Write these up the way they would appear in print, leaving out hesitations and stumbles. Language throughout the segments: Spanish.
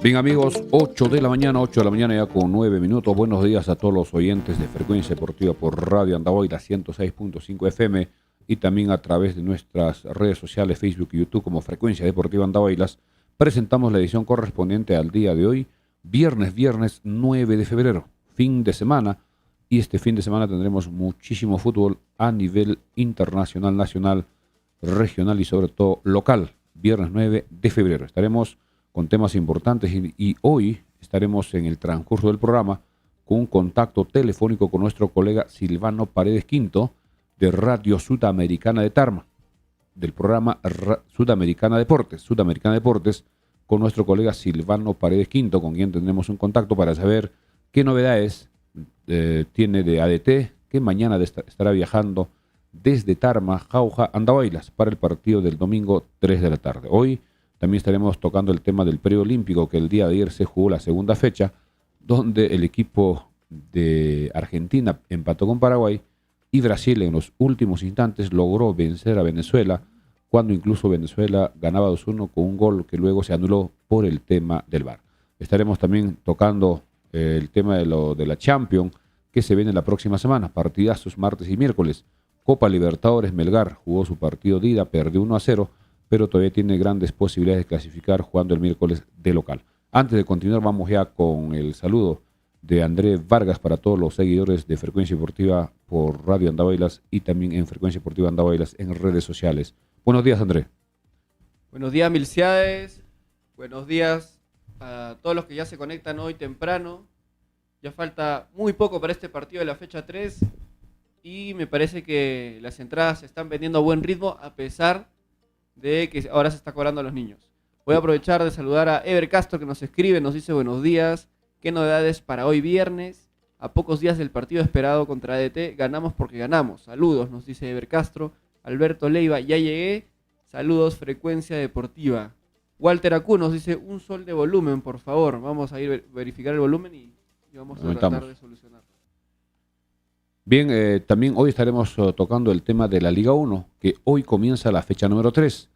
Bien amigos, 8 de la mañana ya con 9 minutos. Buenos días a todos los oyentes de Frecuencia Deportiva por Radio Andahuaylas 106.5 FM y también a través de nuestras redes sociales, Facebook y YouTube como Frecuencia Deportiva Andahuaylas. Presentamos la edición correspondiente al día de hoy, viernes 9 de febrero, fin de semana. Y este fin de semana tendremos muchísimo fútbol a nivel internacional, nacional, regional y sobre todo local. Viernes 9 de febrero. Estaremos con temas importantes y hoy estaremos en el transcurso del programa con un contacto telefónico con nuestro colega Silvano Paredes Quinto de Radio Sudamericana de Tarma, del programa Sudamericana Deportes, con nuestro colega Silvano Paredes Quinto, con quien tendremos un contacto para saber qué novedades tiene de ADT, que mañana estará viajando desde Tarma, Jauja, Andahuaylas para el partido del domingo 3 de la tarde. Hoy también estaremos tocando el tema del preolímpico, que el día de ayer se jugó la segunda fecha, donde el equipo de Argentina empató con Paraguay y Brasil en los últimos instantes logró vencer a Venezuela, cuando incluso Venezuela ganaba 2-1 con un gol que luego se anuló por el tema del VAR. Estaremos también tocando el tema de la Champions, que se viene la próxima semana, partidazos martes y miércoles. Copa Libertadores, Melgar jugó su partido de ida, perdió 1-0, pero todavía tiene grandes posibilidades de clasificar jugando el miércoles de local. Antes de continuar, vamos ya con el saludo de André Vargas para todos los seguidores de Frecuencia Deportiva por Radio Andahuaylas y también en Frecuencia Deportiva Andahuaylas en redes sociales. Buenos días, André. Buenos días, Milciades. Buenos días a todos los que ya se conectan hoy temprano. Ya falta muy poco para este partido de la fecha 3 y me parece que las entradas se están vendiendo a buen ritmo a pesar de que ahora se está cobrando a los niños. Voy a aprovechar de saludar a Ever Castro, que nos escribe, nos dice buenos días, qué novedades para hoy viernes, a pocos días del partido esperado contra ADT, ganamos porque ganamos. Saludos, nos dice Ever Castro. Alberto Leiva, ya llegué, saludos Frecuencia Deportiva. Walter Acu nos dice un sol de volumen, por favor, vamos a ir a verificar el volumen y vamos a tratar de solucionarlo. Bien, también hoy estaremos tocando el tema de la Liga 1, que hoy comienza la fecha número 3.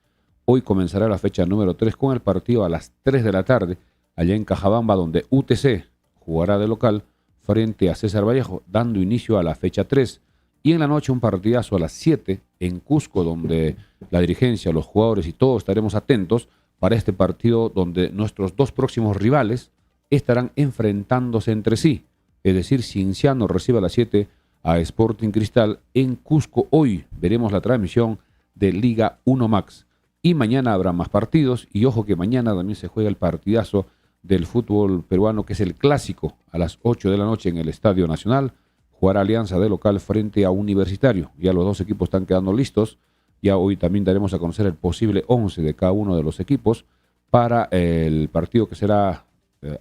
Hoy comenzará la fecha número 3 con el partido a las 3 de la tarde, allá en Cajabamba, donde UTC jugará de local frente a César Vallejo, dando inicio a la fecha 3. Y en la noche un partidazo a las 7 en Cusco, donde la dirigencia, los jugadores y todos estaremos atentos para este partido donde nuestros dos próximos rivales estarán enfrentándose entre sí. Es decir, Cienciano recibe a las 7 a Sporting Cristal en Cusco. Hoy veremos la transmisión de Liga 1 Max y mañana habrá más partidos y ojo que mañana también se juega el partidazo del fútbol peruano, que es el clásico, a las 8 de la noche en el Estadio Nacional. Jugará Alianza de local frente a Universitario. Ya los dos equipos están quedando listos. Ya hoy también daremos a conocer el posible 11 de cada uno de los equipos para el partido que será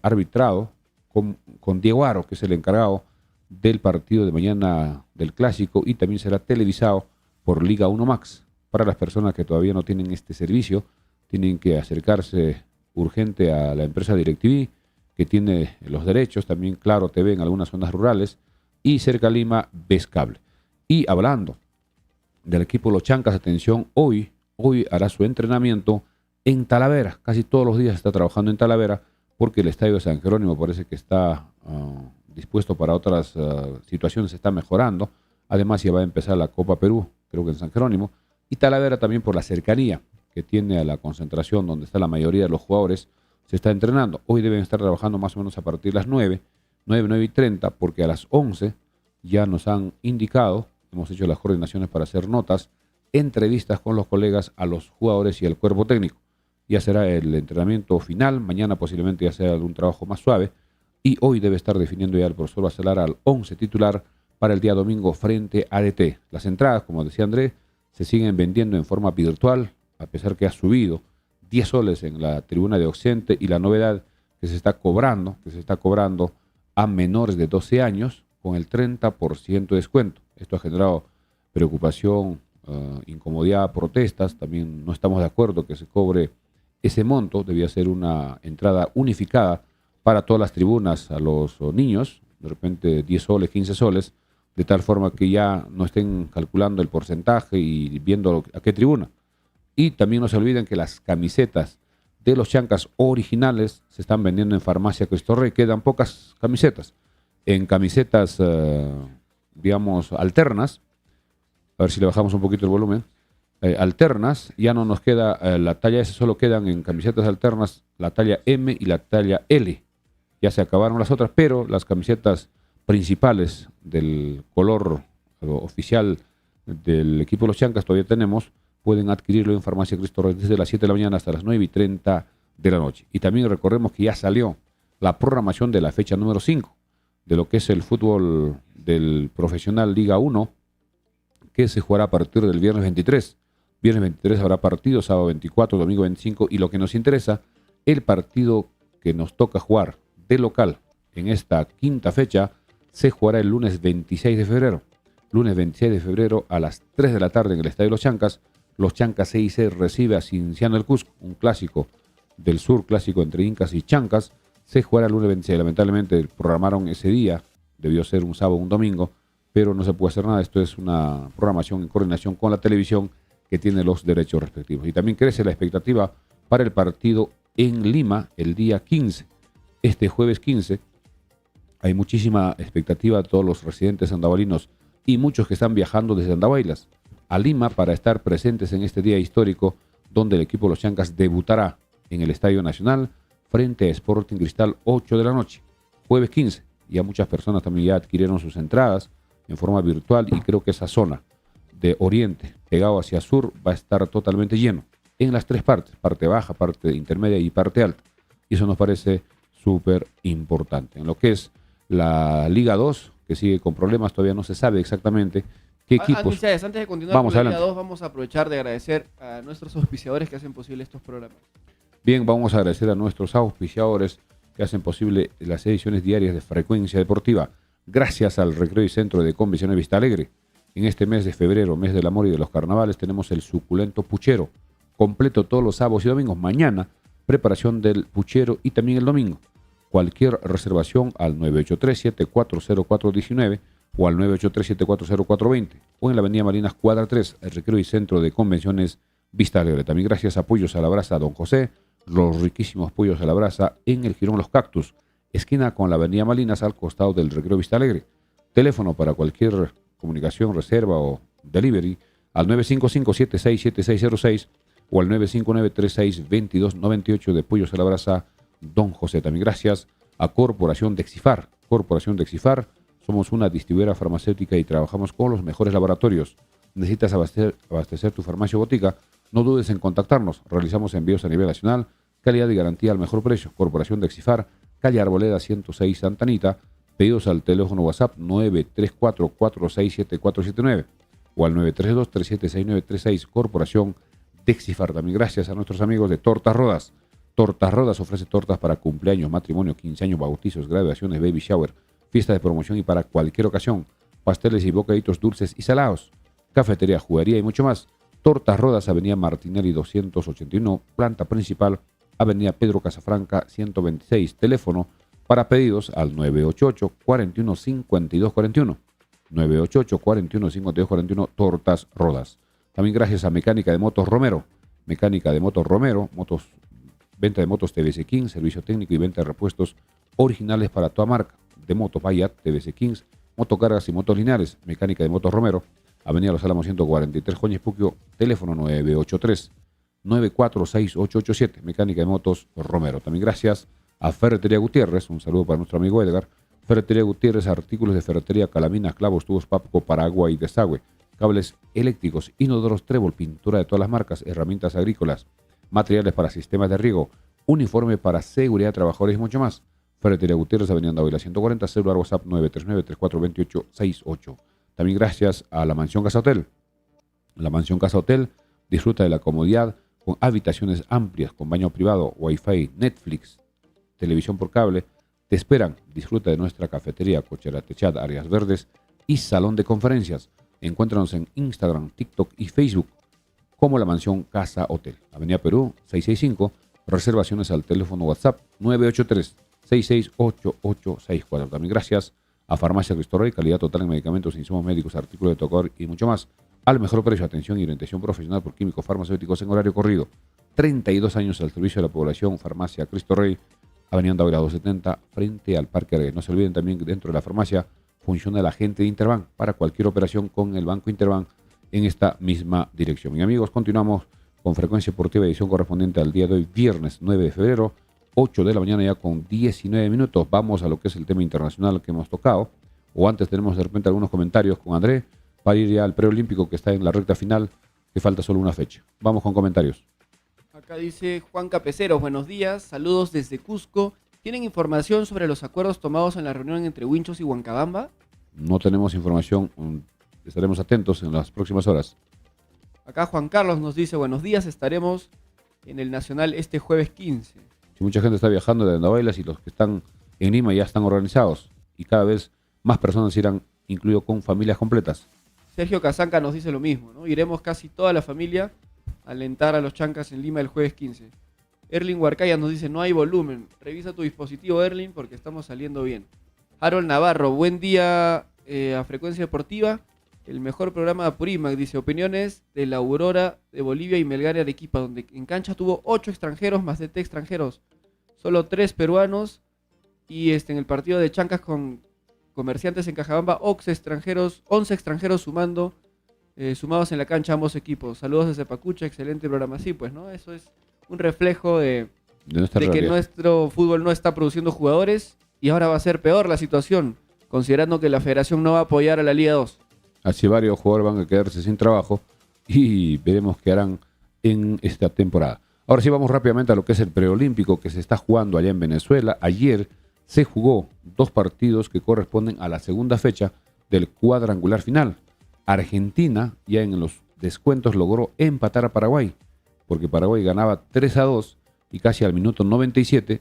arbitrado con Diego Aro, que es el encargado del partido de mañana del clásico, y también será televisado por Liga 1 Max. Para las personas que todavía no tienen este servicio, tienen que acercarse urgente a la empresa DirecTV, que tiene los derechos, también Claro TV en algunas zonas rurales, y cerca a Lima, Ves Cable. Y hablando del equipo Los Chancas, atención, hoy hará su entrenamiento en Talavera. Casi todos los días está trabajando en Talavera, porque el estadio de San Jerónimo parece que está dispuesto para otras situaciones, está mejorando. Además ya va a empezar la Copa Perú, creo que en San Jerónimo, y Talavera también por la cercanía que tiene a la concentración donde está la mayoría de los jugadores, se está entrenando. Hoy deben estar trabajando más o menos a partir de las 9:30, porque a las 11 ya nos han indicado, hemos hecho las coordinaciones para hacer notas, entrevistas con los colegas, a los jugadores y al cuerpo técnico. Ya será el entrenamiento final, mañana posiblemente ya sea algún trabajo más suave, y hoy debe estar definiendo ya el profesor Bacelar al 11 titular para el día domingo frente a ADT. Las entradas, como decía André, se siguen vendiendo en forma virtual, a pesar que ha subido 10 soles en la tribuna de Occidente, y la novedad que se está cobrando a menores de 12 años con el 30% de descuento. Esto ha generado preocupación, incomodidad, protestas. También no estamos de acuerdo que se cobre ese monto. Debía ser una entrada unificada para todas las tribunas a los niños, de repente 10 soles, 15 soles, de tal forma que ya no estén calculando el porcentaje y viendo a qué tribuna. Y también no se olviden que las camisetas de los chancas originales se están vendiendo en Farmacia Cristo Rey. Quedan pocas camisetas. En camisetas, digamos, alternas, a ver si le bajamos un poquito el volumen, alternas, ya no nos queda la talla S, solo quedan en camisetas alternas la talla M y la talla L. Ya se acabaron las otras, pero las camisetas principales del color oficial del equipo de los chancas todavía tenemos. Pueden adquirirlo en Farmacia Cristo Rey desde las 7 de la mañana hasta las 9:30 de la noche. Y también recordemos que ya salió la programación de la fecha número 5 de lo que es el fútbol del profesional Liga 1, que se jugará a partir del viernes 23. Viernes 23 habrá partido, sábado 24, domingo 25, y lo que nos interesa, el partido que nos toca jugar de local en esta quinta fecha, se jugará el lunes 26 de febrero. Lunes 26 de febrero a las 3 de la tarde en el Estadio Los Chancas. Los Chancas CIC recibe a Cienciano del Cusco, un clásico del sur, clásico entre Incas y Chancas. Se jugará el lunes 26. Lamentablemente programaron ese día, debió ser un sábado o un domingo, pero no se puede hacer nada. Esto es una programación en coordinación con la televisión que tiene los derechos respectivos. Y también crece la expectativa para el partido en Lima el día 15. Este jueves 15 hay muchísima expectativa de todos los residentes andavalinos y muchos que están viajando desde Andahuaylas a Lima para estar presentes en este día histórico donde el equipo de los Chancas debutará en el Estadio Nacional frente a Sporting Cristal 8 de la noche, jueves 15. Ya muchas personas también ya adquirieron sus entradas en forma virtual y creo que esa zona de oriente pegado hacia sur va a estar totalmente lleno en las tres partes, parte baja, parte intermedia y parte alta. Y eso nos parece súper importante. En lo que es la Liga 2, que sigue con problemas, todavía no se sabe exactamente qué equipos. Antes de continuar con la Liga 2, vamos a aprovechar de agradecer a nuestros auspiciadores que hacen posible estos programas. Bien, vamos a agradecer a nuestros auspiciadores que hacen posible las ediciones diarias de Frecuencia Deportiva. Gracias al Recreo y Centro de Convenciones Vista Alegre. En este mes de febrero, mes del amor y de los carnavales, tenemos el suculento puchero, completo todos los sábados y domingos. Mañana, preparación del puchero y también el domingo. Cualquier reservación al 983-740419 o al 983-740420 o en la avenida Marinas Cuadra 3, el Recreo y Centro de Convenciones Vista Alegre. También gracias a Pollos a la Brasa Don José, los riquísimos pollos a la brasa en el Jirón Los Cactus, esquina con la avenida Malinas al costado del Recreo Vista Alegre. Teléfono para cualquier comunicación, reserva o delivery al 955-767606 o al 959-362298 de Pollos a la Brasa Don José. También gracias a Corporación de Exifar. Corporación de Exifar, somos una distribuidora farmacéutica y trabajamos con los mejores laboratorios. ¿Necesitas abastecer tu farmacia o botica? No dudes en contactarnos. Realizamos envíos a nivel nacional, calidad y garantía al mejor precio. Corporación de Exifar, calle Arboleda 106, Santa Anita. Pedidos al teléfono WhatsApp 934-467-479 o al 932-376936. Corporación de Exifar. También gracias a nuestros amigos de Tortas Rodas. Tortas Rodas ofrece tortas para cumpleaños, matrimonio, 15 años, bautizos, graduaciones, baby shower, fiesta de promoción y para cualquier ocasión. Pasteles y bocaditos dulces y salados. Cafetería, juguería y mucho más. Tortas Rodas, Avenida Martinelli 281, planta principal, Avenida Pedro Casafranca 126. Teléfono para pedidos al 988-415241. 988-415241, Tortas Rodas. También gracias a Mecánica de Motos Romero. Mecánica de Motos Romero, venta de motos TVS King, servicio técnico y venta de repuestos originales para toda marca. De moto Payat, TVS Kings, motocargas y motos lineales. Mecánica de Motos Romero, Avenida Los Álamos 143, Joña Espuquio, teléfono 983-946887, Mecánica de Motos Romero. También gracias a Ferretería Gutiérrez, un saludo para nuestro amigo Edgar. Ferretería Gutiérrez, artículos de ferretería, calaminas, clavos, tubos, papco para agua y desagüe, cables eléctricos, inodoros, trébol, pintura de todas las marcas, herramientas agrícolas, materiales para sistemas de riego, uniforme para seguridad de trabajadores y mucho más. Ferretería Gutiérrez, Avenida Andahuaylas 140, celular WhatsApp 939-3428-68. También gracias a la Mansión Casa Hotel. La Mansión Casa Hotel disfruta de la comodidad con habitaciones amplias, con baño privado, Wi-Fi, Netflix, televisión por cable. Te esperan. Disfruta de nuestra cafetería, cochera techada, áreas verdes y salón de conferencias. Encuéntranos en Instagram, TikTok y Facebook como la Mansión Casa Hotel. Avenida Perú 665. Reservaciones al teléfono WhatsApp 983-668864. También gracias A Farmacia Cristo Rey, calidad total en medicamentos, insumos médicos, artículos de tocador y mucho más. Al mejor precio, atención y orientación profesional por químicos farmacéuticos en horario corrido. 32 años al servicio de la población. Farmacia Cristo Rey, Avenida Andahuayla 270, frente al Parque Argue. No se olviden también que dentro de la farmacia funciona el agente de Interbank para cualquier operación con el Banco Interbank en esta misma dirección. Y amigos, continuamos con Frecuencia Deportiva, edición correspondiente al día de hoy, viernes 9 de febrero, 8 de la mañana ya con 19 minutos. Vamos a lo que es el tema internacional que hemos tocado. O antes tenemos de repente algunos comentarios con André para ir ya al preolímpico que está en la recta final, que falta solo una fecha. Vamos con comentarios. Acá dice Juan Capeceros, buenos días, saludos desde Cusco. ¿Tienen información sobre los acuerdos tomados en la reunión entre Winchos y Huancabamba? No tenemos información, estaremos atentos en las próximas horas. Acá Juan Carlos nos dice, buenos días, estaremos en el Nacional este jueves 15. Si mucha gente está viajando de Andahuaylas y los que están en Lima ya están organizados y cada vez más personas irán, incluido con familias completas. Sergio Casanca nos dice lo mismo, ¿no? Iremos casi toda la familia a alentar a los chancas en Lima el jueves 15. Erling Huarcaya nos dice, no hay volumen. Revisa tu dispositivo, Erling, porque estamos saliendo bien. Harold Navarro, buen día a Frecuencia Deportiva. El mejor programa de Apurímac, dice, opiniones de la Aurora de Bolivia y Melgar de Arequipa, donde en cancha tuvo 8 extranjeros más DT extranjeros. Solo 3 peruanos. Y en el partido de chancas con Comerciantes en Cajabamba, 11 extranjeros sumados en la cancha ambos equipos. Saludos desde Pacucha, excelente programa. Sí, pues, ¿no? Eso es un reflejo de que nuestro fútbol no está produciendo jugadores y ahora va a ser peor la situación, considerando que la federación no va a apoyar a la Liga 2. Así varios jugadores van a quedarse sin trabajo y veremos qué harán en esta temporada. Ahora sí vamos rápidamente a lo que es el preolímpico que se está jugando allá en Venezuela. Ayer se jugó 2 partidos que corresponden a la segunda fecha del cuadrangular final. Argentina ya en los descuentos logró empatar a Paraguay, porque Paraguay ganaba 3-2 y casi al minuto 97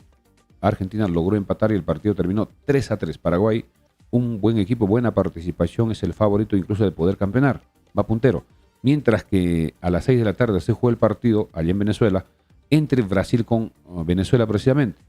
Argentina logró empatar y el partido terminó 3-3. Paraguay, un buen equipo, buena participación, es el favorito incluso de poder campeonar, va puntero. Mientras que a las 6 de la tarde se jugó el partido allá en Venezuela entre Brasil con Venezuela precisamente.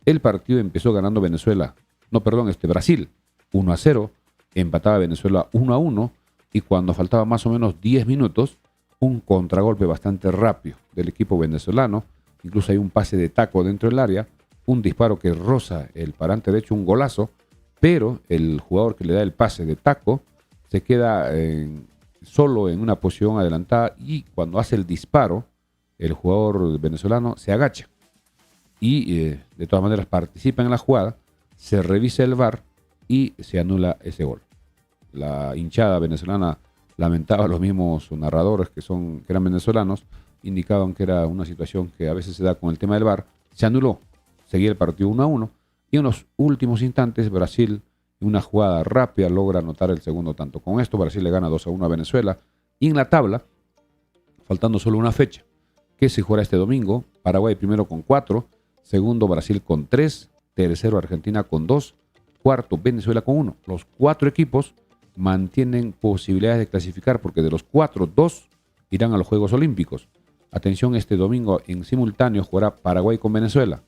El partido empezó ganando Brasil 1-0, empataba Venezuela 1-1 y cuando faltaba más o menos 10 minutos, un contragolpe bastante rápido del equipo venezolano, incluso hay un pase de taco dentro del área, un disparo que roza el parante derecho, un golazo, pero el jugador que le da el pase de taco se queda solo en una posición adelantada y cuando hace el disparo, el jugador venezolano se agacha y de todas maneras participa en la jugada, se revisa el VAR y se anula ese gol. La hinchada venezolana lamentaba, los mismos narradores que eran venezolanos, indicaban que era una situación que a veces se da con el tema del VAR, se anuló, seguía el partido 1-1 y en los últimos instantes Brasil, en una jugada rápida, logra anotar el segundo tanto. Con esto Brasil le gana 2-1 a Venezuela y en la tabla, faltando solo una fecha, que se jugará este domingo, Paraguay primero con 4, segundo Brasil con 3, tercero Argentina con 2, cuarto Venezuela con 1. Los 4 equipos mantienen posibilidades de clasificar porque de los 4, 2 irán a los Juegos Olímpicos. Atención, este domingo en simultáneo jugará Paraguay con Venezuela.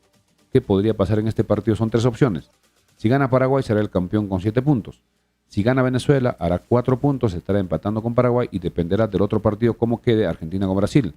¿Qué podría pasar en este partido? Son 3 opciones. Si gana Paraguay será el campeón con 7 puntos. Si gana Venezuela hará 4 puntos, estará empatando con Paraguay y dependerá del otro partido cómo quede Argentina con Brasil.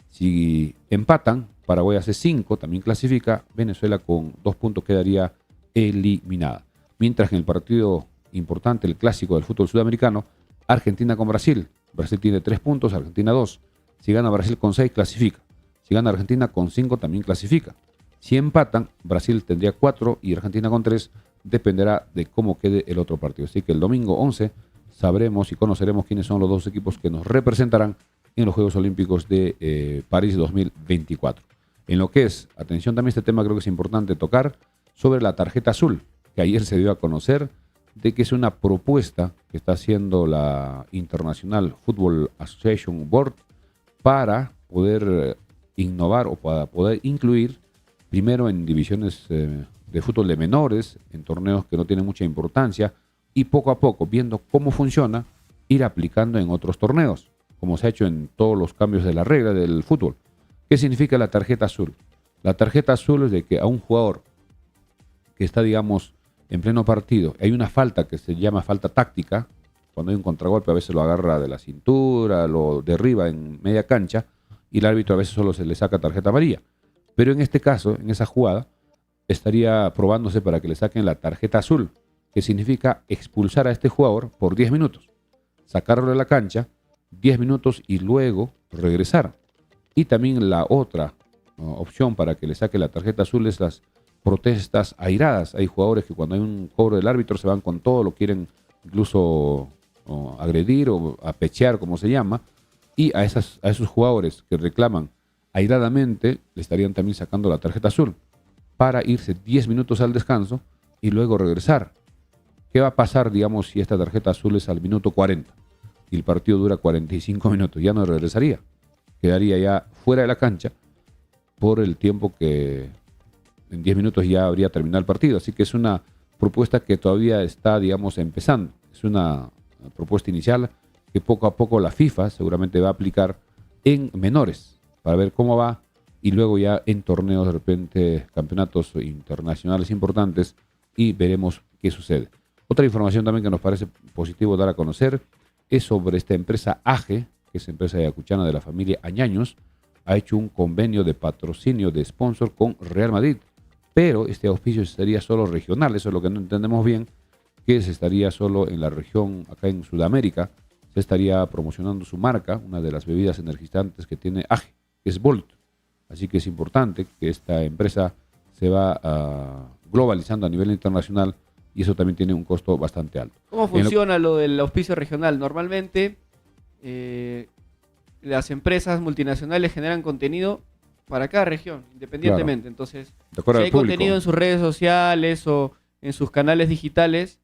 Si empatan, Paraguay hace 5, también clasifica, Venezuela con 2 puntos quedaría eliminada. Mientras que en el partido importante, el clásico del fútbol sudamericano, Argentina con Brasil. Brasil tiene 3 puntos, Argentina 2. Si gana Brasil con 6, clasifica. Si gana Argentina con 5, también clasifica. Si empatan, Brasil tendría 4 y Argentina con 3. Dependerá de cómo quede el otro partido. Así que el domingo 11 sabremos y conoceremos quiénes son los 2 equipos que nos representarán en los Juegos Olímpicos de París 2024. En lo que es, atención también este tema creo que es importante tocar, sobre la tarjeta azul, que ayer se dio a conocer de que es una propuesta que está haciendo la International Football Association Board para poder innovar o para poder incluir primero en divisiones de fútbol de menores, en torneos que no tienen mucha importancia y poco a poco, viendo cómo funciona, ir aplicando en otros torneos, como se ha hecho en todos los cambios de la regla del fútbol. ¿Qué significa la tarjeta azul? La tarjeta azul es de que a un jugador que está, digamos, en pleno partido, hay una falta que se llama falta táctica, cuando hay un contragolpe a veces lo agarra de la cintura, lo derriba en media cancha y el árbitro a veces solo se le saca tarjeta amarilla. Pero en este caso, en esa jugada, estaría probándose para que le saquen la tarjeta azul, que significa expulsar a este jugador por 10 minutos, sacarlo de la cancha 10 minutos y luego regresar. Y también la otra opción para que le saque la tarjeta azul es las protestas airadas. Hay jugadores que cuando hay un cobro del árbitro se van con todo, lo quieren incluso agredir o apechear, como se llama, y a esos jugadores que reclaman airadamente le estarían también sacando la tarjeta azul para irse 10 minutos al descanso y luego regresar. ¿Qué va a pasar, digamos, si esta tarjeta azul es al minuto 40 y el partido dura 45 minutos? Ya no regresaría, quedaría ya fuera de la cancha por el tiempo que en 10 minutos ya habría terminado el partido. Así que es una propuesta que todavía está, digamos, empezando. Es una propuesta inicial que poco a poco la FIFA seguramente va a aplicar en menores para ver cómo va y luego ya en torneos, de repente, campeonatos internacionales importantes y veremos qué sucede. Otra información también que nos parece positivo dar a conocer es sobre esta empresa AGE, que es empresa ayacuchana de la familia Añaños, ha hecho un convenio de patrocinio de sponsor con Real Madrid, pero este auspicio sería solo regional, eso es lo que no entendemos bien, que se estaría solo en la región, acá en Sudamérica, se estaría promocionando su marca, una de las bebidas energizantes que tiene AGE, que es Volt. Así que es importante que esta empresa se va globalizando a nivel internacional y eso también tiene un costo bastante alto. ¿Cómo funciona lo del auspicio regional? Normalmente las empresas multinacionales generan contenido para cada región, independientemente. Claro. Entonces, si hay contenido en sus redes sociales o en sus canales digitales,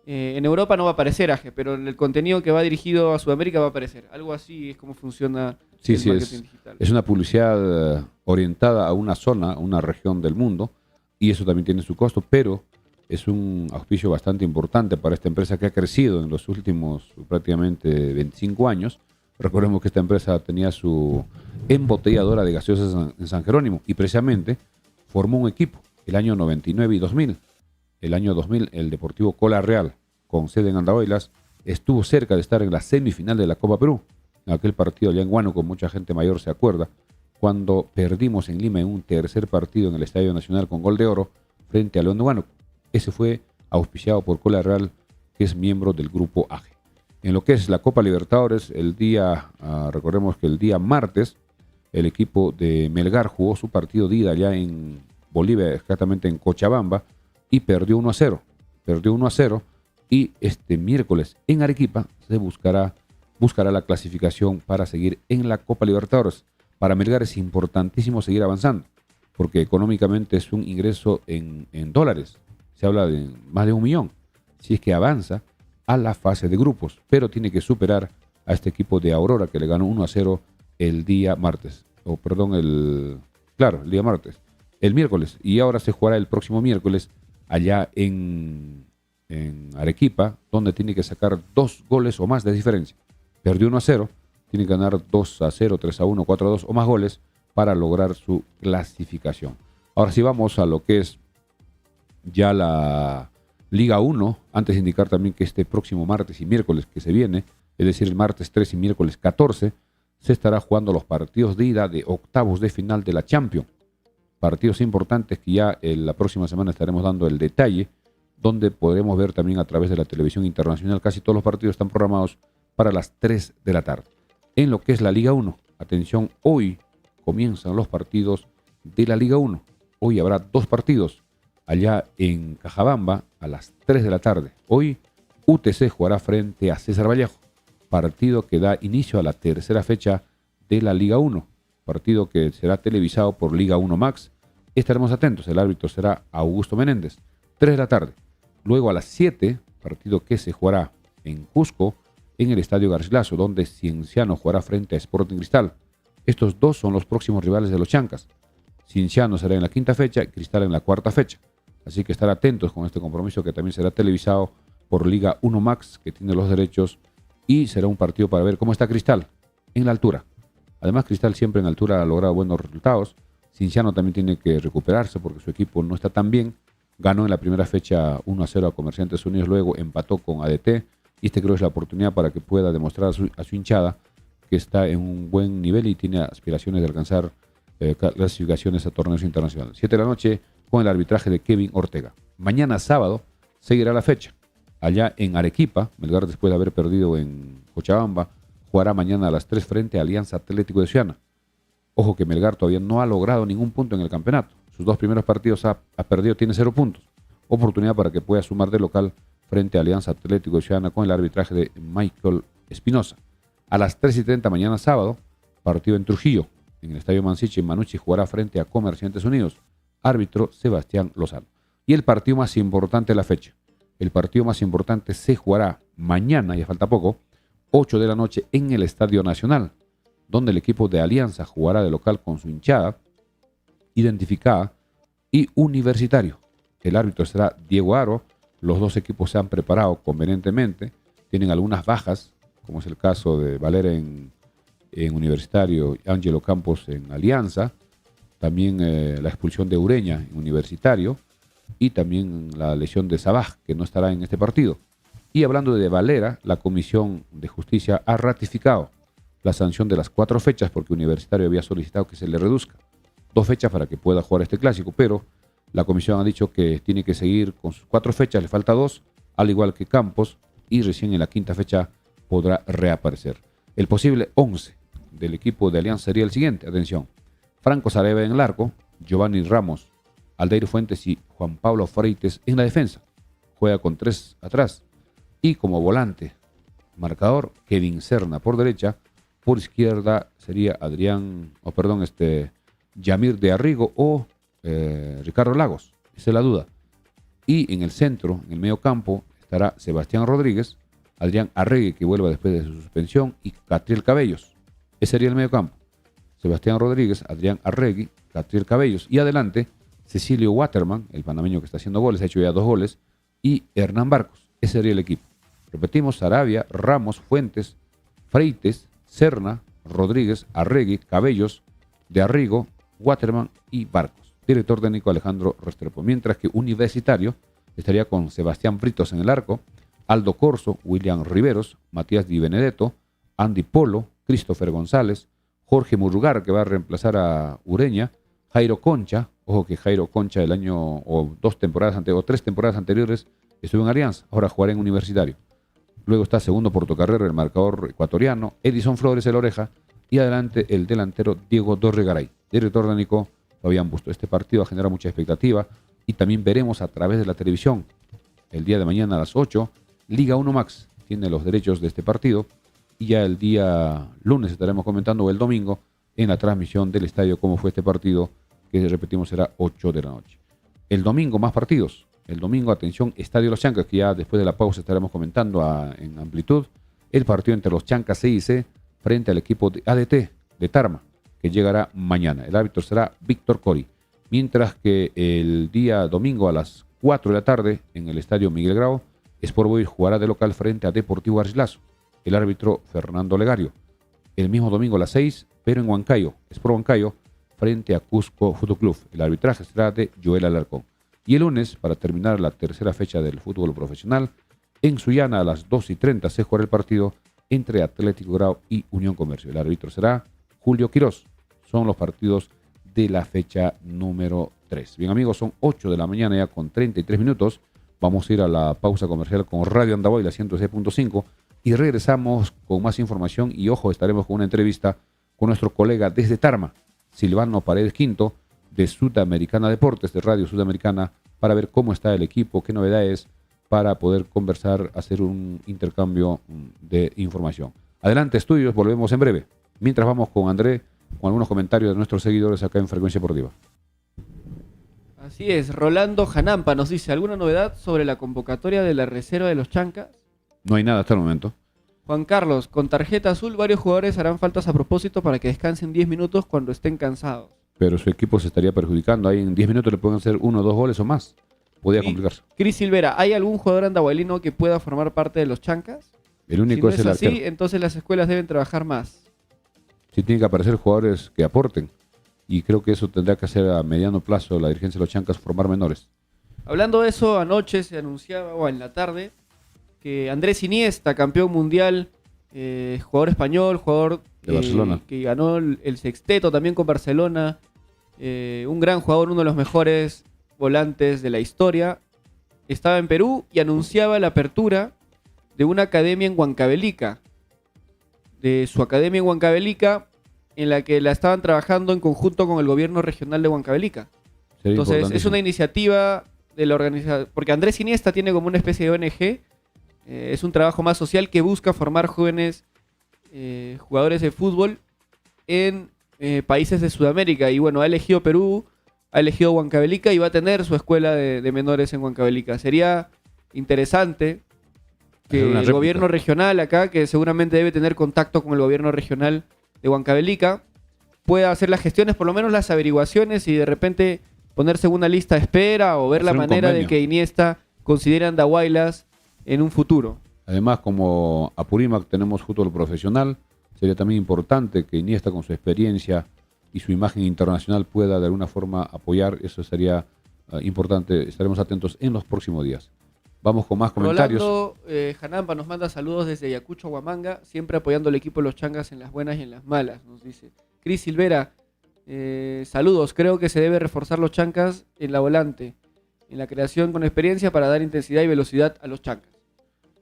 en Europa no va a aparecer AGE, pero en el contenido que va dirigido a Sudamérica va a aparecer. Algo así es como funciona el marketing digital. Es una publicidad orientada a una zona, a una región del mundo, y eso también tiene su costo, pero es un auspicio bastante importante para esta empresa que ha crecido en los últimos prácticamente 25 años. Recordemos que esta empresa tenía su embotelladora de gaseosas en San Jerónimo y precisamente formó un equipo el año 99 y 2000. El año 2000 el Deportivo Cola Real, con sede en Andahuaylas, estuvo cerca de estar en la semifinal de la Copa Perú. En aquel partido allá en Huánuco, mucha gente mayor se acuerda, cuando perdimos en Lima en un tercer partido en el Estadio Nacional con gol de oro frente a León de Huánuco. Ese fue auspiciado por Cola Real, que es miembro del grupo AGE. En lo que es la Copa Libertadores, recordemos que el día martes, el equipo de Melgar jugó su partido de ida allá en Bolivia, exactamente en Cochabamba, y perdió 1-0. Perdió 1-0 y este miércoles en Arequipa se buscará la clasificación para seguir en la Copa Libertadores. Para Melgar es importantísimo seguir avanzando, porque económicamente es un ingreso en dólares. Se habla de más de 1 millón. Si es que avanza a la fase de grupos, pero tiene que superar a este equipo de Aurora que le ganó 1-0 el día martes. El día martes. El miércoles. Y ahora se jugará el próximo miércoles allá en Arequipa, donde tiene que sacar 2 goles o más de diferencia. Perdió 1-0, tiene que ganar 2-0, 3-1, 4-2 o más goles para lograr su clasificación. Ahora sí vamos a lo que es ya la Liga 1, antes de indicar también que este próximo martes y miércoles que se viene, es decir, el martes 3 y miércoles 14, se estará jugando los partidos de ida de octavos de final de la Champions. Partidos importantes que ya la próxima semana estaremos dando el detalle, donde podremos ver también a través de la televisión internacional. Casi todos los partidos están programados para las 3 de la tarde. En lo que es la Liga 1, atención, hoy comienzan los partidos de la Liga 1. Hoy habrá 2 partidos allá en Cajabamba a las 3 de la tarde. Hoy UTC jugará frente a César Vallejo, partido que da inicio a la tercera fecha de la Liga 1, partido que será televisado por Liga 1 Max. Estaremos atentos, el árbitro será Augusto Menéndez. 3 de la tarde. Luego a las 7, partido que se jugará en Cusco, en el Estadio Garcilaso, donde Cienciano jugará frente a Sporting Cristal. Estos 2 son los próximos rivales de los Chancas. Cienciano será en la 5ª fecha y Cristal en la 4ª fecha. Así que estar atentos con este compromiso que también será televisado por Liga 1 Max, que tiene los derechos, y será un partido para ver cómo está Cristal en la altura. Además, Cristal siempre en altura ha logrado buenos resultados. Cienciano también tiene que recuperarse porque su equipo no está tan bien. ganó en la primera fecha 1-0 a Comerciantes Unidos, luego empató con ADT, y este creo es la oportunidad para que pueda demostrar a su hinchada que está en un buen nivel y tiene aspiraciones de alcanzar clasificaciones a torneos internacionales. 7 de la noche con el arbitraje de Kevin Ortega. Mañana sábado seguirá la fecha. Allá en Arequipa, Melgar, después de haber perdido en Cochabamba, jugará mañana a las 3 frente a Alianza Atlético de Ciudad. Ojo que Melgar todavía no ha logrado ningún punto en el campeonato. Sus 2 primeros partidos ha perdido, tiene 0 puntos. Oportunidad para que pueda sumar de local frente a Alianza Atlético de Ciudad con el arbitraje de Michael Espinosa. A las 3:30 mañana sábado, partido en Trujillo, en el Estadio Mansiche. Manucci jugará frente a Comerciantes Unidos. Árbitro Sebastián Lozano. Y el partido más importante de la fecha. El partido más importante se jugará mañana, ya falta poco, 8 de la noche en el Estadio Nacional, donde el equipo de Alianza jugará de local con su hinchada identificada y Universitario. El árbitro será Diego Aro. Los dos equipos se han preparado convenientemente, tienen algunas bajas, como es el caso de Valera en Universitario y Ángelo Campos en Alianza, también la expulsión de Ureña en Universitario y también la lesión de Sabaj, que no estará en este partido. Y hablando de Valera, la Comisión de Justicia ha ratificado la sanción de las 4 fechas porque Universitario había solicitado que se le reduzca 2 fechas para que pueda jugar este clásico, pero la comisión ha dicho que tiene que seguir con sus 4 fechas, le falta 2, al igual que Campos, y recién en la 5ª fecha podrá reaparecer. El posible 11 del equipo de Alianza sería el siguiente, atención: Franco Sarabia en el arco, Giovanni Ramos, Aldair Fuentes y Juan Pablo Freites en la defensa. Juega con 3 atrás. Y como volante, marcador, Kevin Serna por derecha, por izquierda sería Yamir de Arrigo o Ricardo Lagos, esa es la duda. Y en el centro, en el medio campo, estará Sebastián Rodríguez, Adrián Arregui, que vuelva después de su suspensión, y Catriel Cabellos. Ese sería el medio campo. Sebastián Rodríguez, Adrián Arregui, Catriel Cabellos. Y adelante, Cecilio Waterman, el panameño que está haciendo goles, ha hecho ya 2 goles, y Hernán Barcos. Ese sería el equipo. Repetimos: Sarabia, Ramos, Fuentes, Freites, Serna, Rodríguez, Arregui, Cabellos, de Arrigo, Waterman y Barcos. Director técnico Alejandro Restrepo. Mientras que Universitario estaría con Sebastián Britos en el arco, Aldo Corso, William Riveros, Matías Di Benedetto, Andy Polo, Christopher González, Jorge Murrugar, que va a reemplazar a Ureña, Jairo Concha. Ojo que Jairo Concha el año o 3 temporadas anteriores estuvo en Alianza, ahora jugará en Universitario. Luego está segundo Portocarrero, el marcador ecuatoriano, Edison Flores, el Oreja, y adelante el delantero Diego Dorregaray. Director técnico Fabián Busto. Este partido genera mucha expectativa y también veremos a través de la televisión el día de mañana a las 8. Liga 1 Max tiene los derechos de este partido y ya el día lunes estaremos comentando, o el domingo, en la transmisión del estadio cómo fue este partido, que repetimos será 8 de la noche. El domingo más partidos. El domingo, atención, Estadio Los Chancas, que ya después de la pausa estaremos comentando en amplitud. El partido entre los Chancas C y C frente al equipo de ADT de Tarma, que llegará mañana. El árbitro será Víctor Cori. Mientras que el día domingo a las 4 de la tarde en el estadio Miguel Grau, Sport Boys jugará de local frente a Deportivo Garcilaso. El árbitro Fernando Legario. El mismo domingo a las 6, pero en Huancayo, Sport Huancayo frente a Cusco Fútbol Club. El arbitraje será de Joel Alarcón. Y el lunes, para terminar la 3ª fecha del fútbol profesional, en Sullana a las 2:30 se jugará el partido entre Atlético Grau y Unión Comercio. El árbitro será Julio Quirós. Son los partidos de la fecha número 3. Bien, amigos, son 8 de la mañana ya con 33 minutos. Vamos a ir a la pausa comercial con Radio Andahuay, la 106.5, y regresamos con más información. Y ojo, estaremos con una entrevista con nuestro colega desde Tarma, Silvano Paredes Quinto, de Sudamericana Deportes, de Radio Sudamericana, para ver cómo está el equipo, qué novedades, para poder conversar, hacer un intercambio de información. Adelante, estudios, volvemos en breve. Mientras vamos con André, con algunos comentarios de nuestros seguidores acá en Frecuencia Deportiva. Así es, Rolando Janampa nos dice: ¿alguna novedad sobre la convocatoria de la reserva de los Chancas? No hay nada hasta el momento. Juan Carlos, con tarjeta azul varios jugadores harán faltas a propósito para que descansen 10 minutos cuando estén cansados. Pero su equipo se estaría perjudicando. Ahí en 10 minutos le pueden hacer 1 o 2 goles o más. Podría complicarse. Cris Silvera, ¿hay algún jugador andahuaylino que pueda formar parte de los Chancas? El único si es no el es así, arquero. entonces las escuelas deben trabajar más. Sí, tienen que aparecer jugadores que aporten. Y creo que eso tendrá que hacer a mediano plazo la dirigencia de los Chancas, formar menores. Hablando de eso, anoche se anunciaba, o en la tarde, que Andrés Iniesta, campeón mundial, jugador español, jugador de Barcelona, que ganó el sexteto también con Barcelona, un gran jugador, uno de los mejores volantes de la historia, estaba en Perú y anunciaba la apertura de una academia en Huancavelica, de su academia en Huancavelica, en la que la estaban trabajando en conjunto con el gobierno regional de Huancavelica. sería Entonces, es importantísimo. una iniciativa de la organización, porque Andrés Iniesta tiene como una especie de ONG, es un trabajo más social que busca formar jóvenes jugadores de fútbol en países de Sudamérica. Y bueno, ha elegido Perú, ha elegido Huancavelica y va a tener su escuela de menores en Huancavelica. Sería interesante que Hacer una el réplica. gobierno regional acá, que seguramente debe tener contacto con el gobierno regional de Huancavelica, pueda hacer las gestiones, por lo menos las averiguaciones y de repente ponerse en una lista de espera o ver la Hacer un manera de convenio. que Iniesta considere Andahuaylas en un futuro. Además, como Apurímac tenemos fútbol profesional, sería también importante que Iniesta con su experiencia y su imagen internacional pueda de alguna forma apoyar. Eso sería importante. Estaremos atentos en los próximos días. Vamos con más comentarios. Rolando Janampa nos manda saludos desde Ayacucho, Huamanga, siempre apoyando al equipo de los Changas en las buenas y en las malas, nos dice. Cris Silvera, saludos, creo que se debe reforzar los Chancas en la volante, en la creación con experiencia para dar intensidad y velocidad a los Chancas.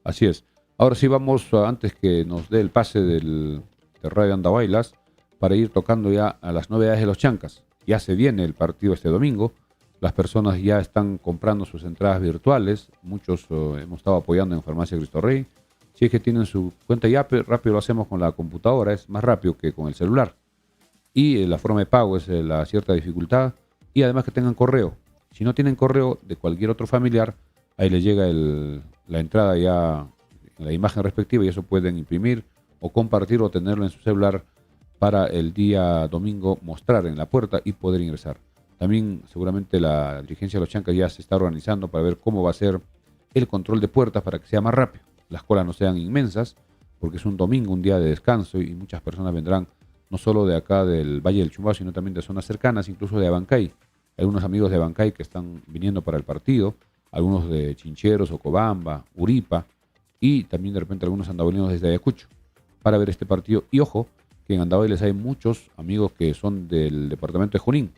Así es. Ahora sí vamos, antes que nos dé el pase de Radio Andahuaylas, para ir tocando ya a las novedades de los Chancas. Ya se viene el partido este domingo. Las personas ya están comprando sus entradas virtuales. Muchos hemos estado apoyando en Farmacia Cristo Rey. Si es que tienen su cuenta ya, rápido lo hacemos con la computadora. Es más rápido que con el celular. Y la forma de pago es la cierta dificultad. Y además que tengan correo. Si no tienen correo de cualquier otro familiar, ahí les llega la entrada ya en la imagen respectiva y eso pueden imprimir o compartir o tenerlo en su celular para el día domingo mostrar en la puerta y poder ingresar. También seguramente la dirigencia de los Chancas ya se está organizando para ver cómo va a ser el control de puertas para que sea más rápido. Las colas no sean inmensas porque es un domingo, un día de descanso y muchas personas vendrán no solo de acá del Valle del Chumbao, sino también de zonas cercanas, incluso de Abancay. Algunos amigos de Abancay que están viniendo para el partido, algunos de Chincheros, Ocobamba, Uripa y también de repente algunos andahuayleños desde Ayacucho para ver este partido. Y ojo, que en Andahuaylas hay muchos amigos que son del departamento de Junín.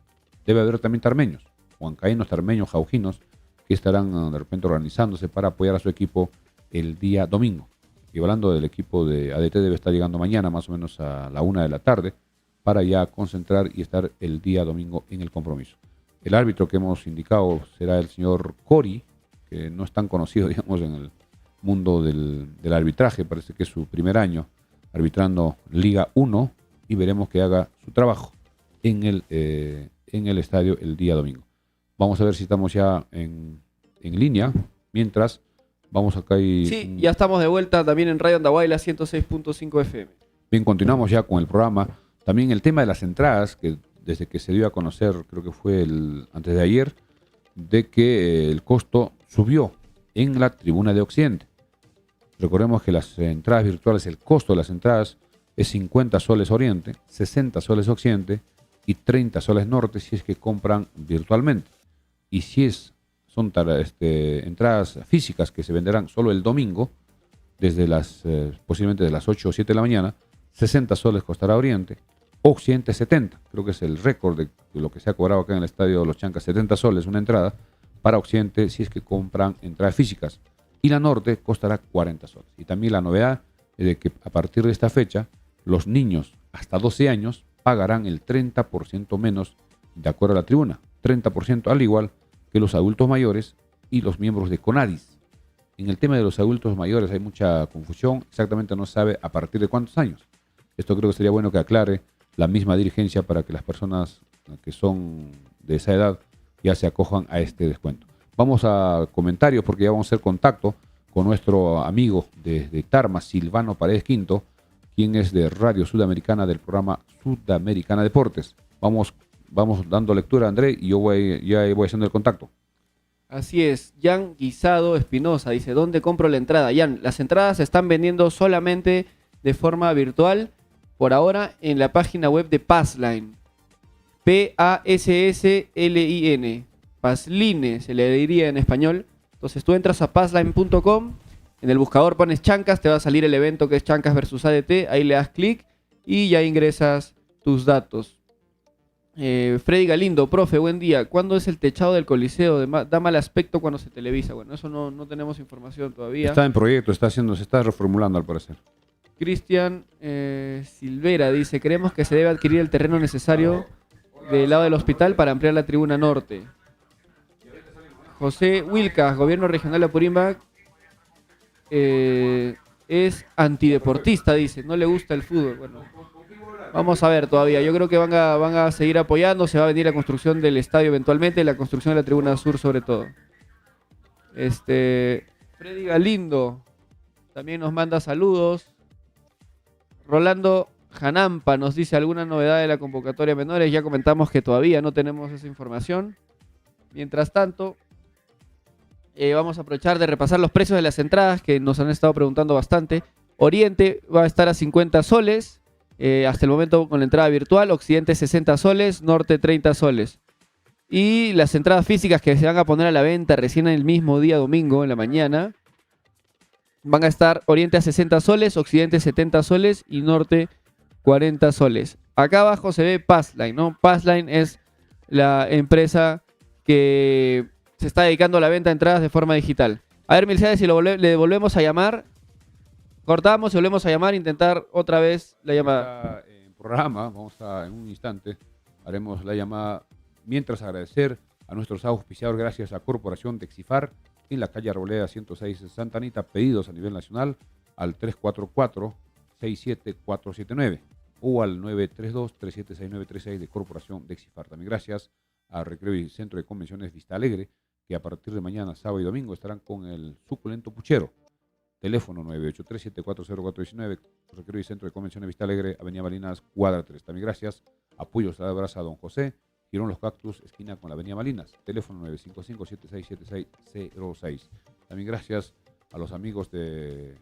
Debe haber también tarmeños, huancaínos, tarmeños, jaujinos, que estarán de repente organizándose para apoyar a su equipo el día domingo. Y hablando del equipo de ADT, debe estar llegando mañana más o menos a la 1 de la tarde para ya concentrar y estar el día domingo en el compromiso. El árbitro que hemos indicado será el señor Cori, que no es tan conocido, digamos, en el mundo del arbitraje. Parece que es su primer año arbitrando Liga 1 y veremos que haga su trabajo en el estadio el día domingo. Vamos a ver si estamos ya en línea. Mientras, vamos acá y... Sí, ya estamos de vuelta también en Radio Andahuayla 106.5 FM. Bien, continuamos ya con el programa. También el tema de las entradas, que desde que se dio a conocer, creo que fue antes de ayer, de que el costo subió en la tribuna de Occidente. Recordemos que las entradas virtuales, el costo de las entradas es 50 soles Oriente, 60 soles Occidente y 30 soles Norte si es que compran virtualmente. Y si son entradas físicas que se venderán solo el domingo, desde posiblemente de las 8 o 7 de la mañana, 60 soles costará Oriente, Occidente 70, creo que es el récord de lo que se ha cobrado acá en el estadio Los Chancas, 70 soles una entrada para Occidente si es que compran entradas físicas. Y la Norte costará 40 soles. Y también la novedad es de que a partir de esta fecha, los niños hasta 12 años pagarán el 30% menos de acuerdo a la tribuna. 30% al igual que los adultos mayores y los miembros de CONADIS. En el tema de los adultos mayores hay mucha confusión. Exactamente no se sabe a partir de cuántos años. Esto creo que sería bueno que aclare la misma dirigencia para que las personas que son de esa edad ya se acojan a este descuento. Vamos a comentarios porque ya vamos a hacer contacto con nuestro amigo desde Tarma, Silvano Paredes Quinto, quien es de Radio Sudamericana del programa Sudamericana Deportes. Vamos dando lectura, André, y yo voy haciendo el contacto. Así es, Jan Guisado Espinosa dice, ¿dónde compro la entrada? Jan, las entradas se están vendiendo solamente de forma virtual, por ahora en la página web de Passline, Passlin. Pasline, se le diría en español. Entonces tú entras a passline.com, en el buscador pones Chancas, te va a salir el evento que es Chancas versus ADT, ahí le das clic y ya ingresas tus datos. Freddy Galindo, profe, buen día. ¿Cuándo es el techado del Coliseo? Da mal aspecto cuando se televisa. Bueno, eso no tenemos información todavía. Está en proyecto, se está reformulando al parecer. Cristian Silvera dice, creemos que se debe adquirir el terreno necesario del lado del hospital para ampliar la tribuna norte. José Wilcas, gobierno regional de Apurímac, es antideportista, dice, no le gusta el fútbol. Bueno, vamos a ver todavía, yo creo que van a seguir apoyando, se va a venir la construcción del estadio eventualmente, la construcción de la tribuna sur sobre todo. Freddy Galindo también nos manda saludos. Rolando Janampa nos dice alguna novedad de la convocatoria menores, ya comentamos que todavía no tenemos esa información. Mientras tanto, vamos a aprovechar de repasar los precios de las entradas que nos han estado preguntando bastante. Oriente va a estar a 50 soles, hasta el momento con la entrada virtual. Occidente 60 soles, Norte 30 soles. Y las entradas físicas que se van a poner a la venta recién el mismo día domingo en la mañana van a estar Oriente a 60 soles, Occidente 70 soles y Norte 40 soles. Acá abajo se ve Passline, ¿no? Passline es la empresa que se está dedicando a la venta de entradas de forma digital. A ver, Milciades, si le volvemos a llamar, cortamos y volvemos a llamar, intentar otra vez la llamada. En programa, en un instante, haremos la llamada, mientras agradecer a nuestros auspiciadores, gracias a Corporación Dexifar, en la calle Arboleda 106 en Santa Anita, pedidos a nivel nacional al 344-67479 o al 932-376936 de Corporación Dexifar. También gracias a Recreo y Centro de Convenciones Vista Alegre, que a partir de mañana, sábado y domingo, estarán con el suculento puchero. Teléfono 983-740-419, Recreo y Centro de Convenciones Vista Alegre, Avenida Malinas, cuadra 3. También gracias a Puyos La Brasa Don José, Girón Los Cactus, esquina con la Avenida Malinas. Teléfono 955-767606. También gracias a los amigos de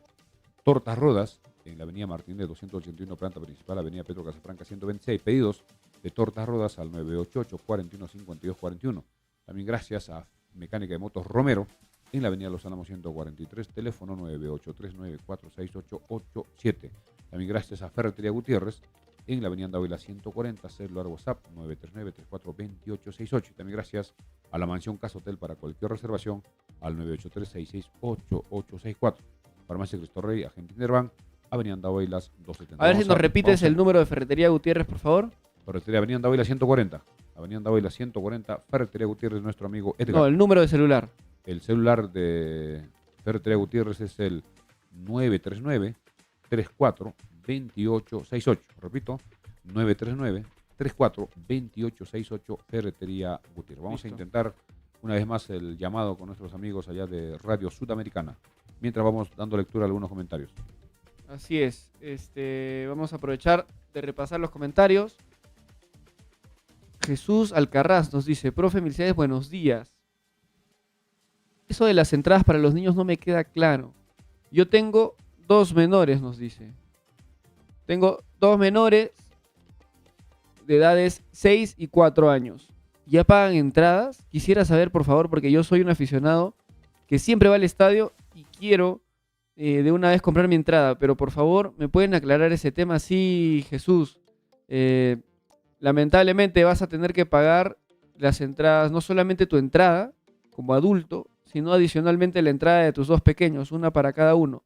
Tortas Rodas, en la Avenida Martínez 281, planta principal, Avenida Pedro Casafranca 126. Pedidos de Tortas Rodas al 988-415241. También gracias a Mecánica de Motos Romero, en la Avenida Los Álamos 143, teléfono 983946887. También gracias a Ferretería Gutiérrez, en la Avenida Dávila 140, celular WhatsApp 939-342868. También gracias a la Mansión Casa Hotel para cualquier reservación al 983-668864. Farmacia Cristo Rey, Agente Interbank, Avenida Andahuaylas 270. A ver si nos repites el número de Ferretería Gutiérrez, por favor. Ferretería Avenida Andahuayla 140. Avenida Andahuayla 140, Ferretería Gutiérrez, nuestro amigo Edgar. No, el número de celular. El celular de Ferretería Gutiérrez es el 939-342868. Repito, 939-342868, Ferretería Gutiérrez. Vamos a intentar una vez más el llamado con nuestros amigos allá de Radio Sudamericana, mientras vamos dando lectura a algunos comentarios. Así es. Vamos a aprovechar de repasar los comentarios. Jesús Alcarraz nos dice, profe Milciades, buenos días. Eso de las entradas para los niños no me queda claro. Yo tengo 2 menores, nos dice. Tengo 2 menores de edades 6 y 4 años. ¿Ya pagan entradas? Quisiera saber, por favor, porque yo soy un aficionado que siempre va al estadio y quiero de una vez comprar mi entrada. Pero por favor, ¿me pueden aclarar ese tema? Sí, Jesús. Lamentablemente vas a tener que pagar las entradas, no solamente tu entrada como adulto, sino adicionalmente la entrada de tus 2 pequeños, una para cada uno.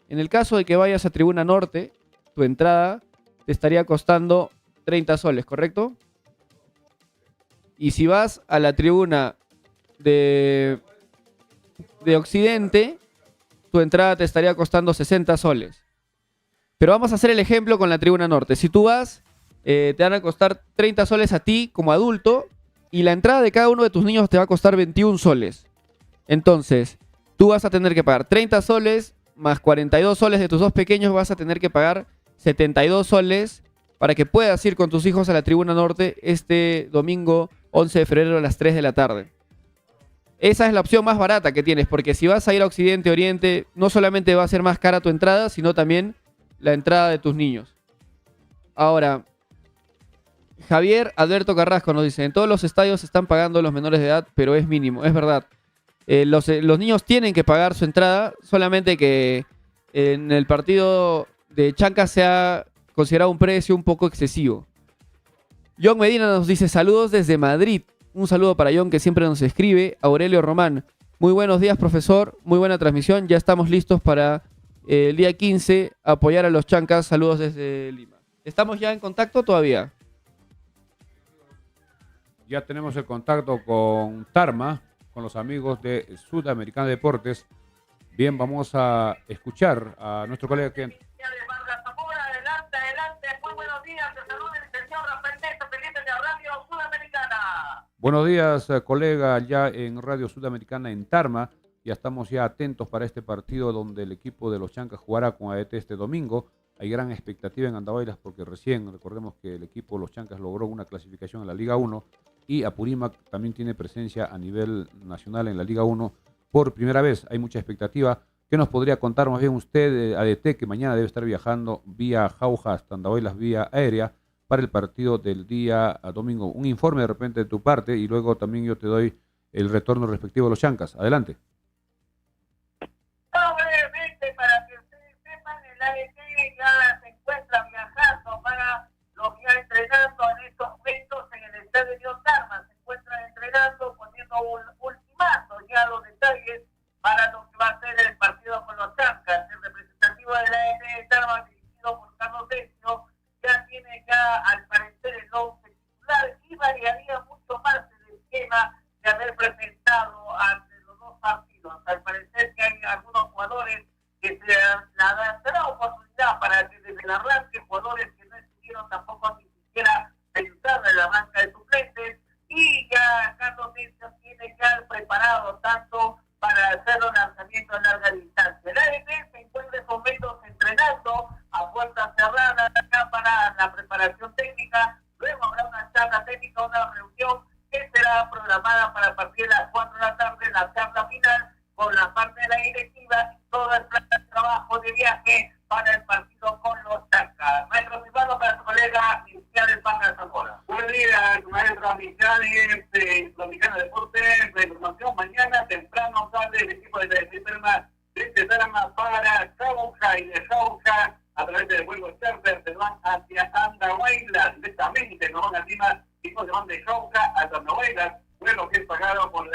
En el caso de que vayas a Tribuna Norte, tu entrada te estaría costando 30 soles, ¿correcto? Y si vas a la tribuna de Occidente, tu entrada te estaría costando 60 soles. Pero vamos a hacer el ejemplo con la Tribuna Norte. Si tú vas, te van a costar 30 soles a ti como adulto y la entrada de cada uno de tus niños te va a costar 21 soles. Entonces, tú vas a tener que pagar 30 soles más 42 soles de tus 2 pequeños, vas a tener que pagar 72 soles para que puedas ir con tus hijos a la Tribuna Norte este domingo 11 de febrero a las 3 de la tarde. Esa es la opción más barata que tienes, porque si vas a ir a Occidente, Oriente, no solamente va a ser más cara tu entrada, sino también la entrada de tus niños. Ahora, Javier Alberto Carrasco nos dice, en todos los estadios están pagando los menores de edad, pero es mínimo, es verdad. Los niños tienen que pagar su entrada, solamente que en el partido de Chancas se ha considerado un precio un poco excesivo. John Medina nos dice, saludos desde Madrid. Un saludo para John, que siempre nos escribe. Aurelio Román, muy buenos días, profesor. Muy buena transmisión. Ya estamos listos para el día 15 apoyar a los Chancas. Saludos desde Lima. ¿Estamos ya en contacto todavía? Ya tenemos el contacto con Tarma, con los amigos de Sudamericana Deportes. Bien, vamos a escuchar a nuestro colega que... Adelante, adelante, muy buenos días, te saluda el licenciado Rafael Neto, pendiente de Radio Sudamericana. Buenos días, colega, ya en Radio Sudamericana en Tarma. Ya estamos ya atentos para este partido donde el equipo de los Chancas jugará con ADT este domingo. Hay gran expectativa en Andahuaylas porque recién, recordemos que el equipo de los Chancas logró una clasificación en la Liga 1 y Apurímac también tiene presencia a nivel nacional en la Liga 1 por primera vez. Hay mucha expectativa. ¿Qué nos podría contar más bien usted, ADT, que mañana debe estar viajando vía Jauja hasta Andahuaylas vía aérea para el partido del día domingo? Un informe de repente de tu parte y luego también yo te doy el retorno respectivo de los Chancas. Adelante. Brevemente, para que ustedes sepan, el ADT ya se encuentra viajando para los que ya entrenando en estos momentos en el estadio de Tarma. Se encuentran entrenando, poniendo un ultimato ya los detalles para lo que va a ser el partido con los Chancas. El representativo del ADT de Tarma, dirigido por Carlos Decio, ya tiene al parecer el 11 titular y variaría mucho más el esquema de haber presentado ante los dos partidos. Al parecer que hay algunos jugadores que se dará oportunidad para que desde el arranque, jugadores que no estuvieron tampoco ni siquiera pensados en la banca de suplentes, y ya Carlos Decio tiene ya preparado tanto para hacer los lanzamientos a larga distancia. El ADT se encuentra en momentos entrenando a puertas cerradas acá para la preparación técnica. Luego habrá una charla técnica, una reunión que será programada para partir de las 4 de la tarde, la charla final con la parte de la directiva y todo el plan de trabajo de viaje para el partido con los Chancas. Maestro Silvano, para su colega Michel Vargas Zamora. Buenos días, maestro Michel, Dominicana Deportes. La información: mañana temprano sale el equipo de Tarma para Jauja, y de Jauja a través del vuelo charter se van hacia Andahuaylas directamente, no van a Lima, y se van de Jauja a Andahuaylas, vuelo que es pagado por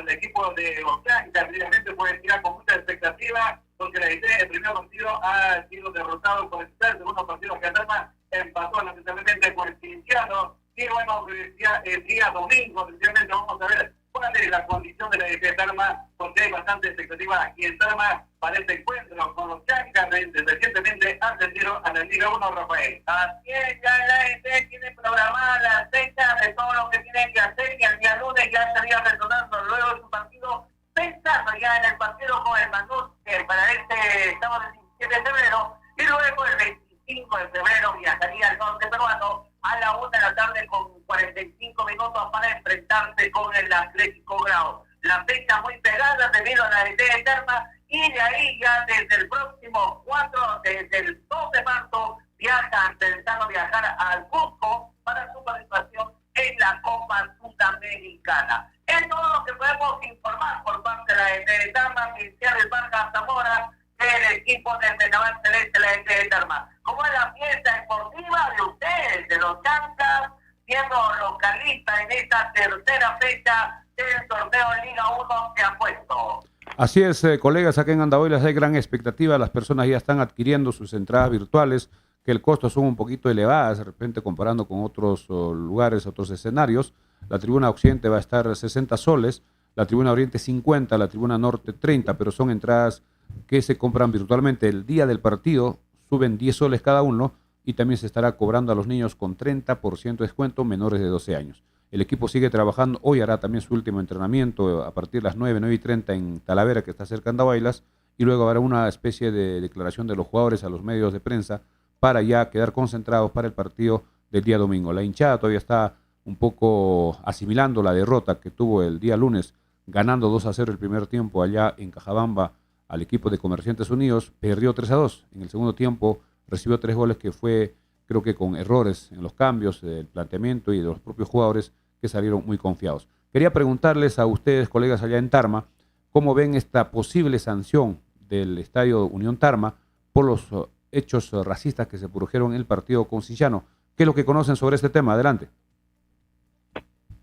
el equipo de los Chancas. Directamente puede tirar con mucha expectativa, porque la idea del primer partido ha sido derrotado por el segundo partido que Tarma empató lamentablemente con el Cienciano. Y bueno, el día domingo, precisamente, vamos a ver cuál es la condición de la de Tarma, porque hay bastante expectativa aquí en Tarma para este encuentro con los Chancas, recientemente ascendieron a la Liga 1, Rafael. Así es, ya el ADT tiene programada la fecha de todo lo que tiene que hacer, y el día lunes ya estaría retornando luego de su partido, pensando ya en el partido con el Manús, para este sábado del 17 de febrero, y luego el 25 de febrero viajaría al norte peruano a la 1 de la tarde con 45 minutos para enfrentarse con el Atlético Grau. La fecha muy pegada debido a la ADT de Tarma, y de ahí ya desde el próximo 4, desde el 2 de marzo, intentando viajar al Cusco para su participación en la Copa Sudamericana. Es todo lo que podemos informar por parte de la ADT de Tarma, Michel Vargas Zamora, del equipo de Vendaval Celeste, la ADT de Tarma. ¿Cómo es la fiesta deportiva de ustedes, de los Chancas, siendo localista en esta tercera fecha del torneo Liga 1 que ha puesto? Así es, colegas, acá en Andahuaylas hay gran expectativa. Las personas ya están adquiriendo sus entradas virtuales, que el costo son un poquito elevadas, de repente comparando con otros lugares, otros escenarios. La tribuna occidente va a estar 60 soles, la tribuna oriente 50, la tribuna norte 30, pero son entradas que se compran virtualmente. El día del partido suben 10 soles cada uno, y también se estará cobrando a los niños con 30% de descuento menores de 12 años. El equipo sigue trabajando, hoy hará también su último entrenamiento a partir de las 9:30 en Talavera, que está cerca de Andahuaylas, y luego habrá una especie de declaración de los jugadores a los medios de prensa para ya quedar concentrados para el partido del día domingo. La hinchada todavía está un poco asimilando la derrota que tuvo el día lunes, ganando 2-0 el primer tiempo allá en Cajabamba al equipo de Comerciantes Unidos, perdió 3-2. En el segundo tiempo recibió 3 goles que creo que con errores en los cambios del planteamiento y de los propios jugadores que salieron muy confiados. Quería preguntarles a ustedes, colegas allá en Tarma, cómo ven esta posible sanción del Estadio Unión Tarma por los hechos racistas que se produjeron en el partido con Cienciano. ¿Qué es lo que conocen sobre este tema? Adelante.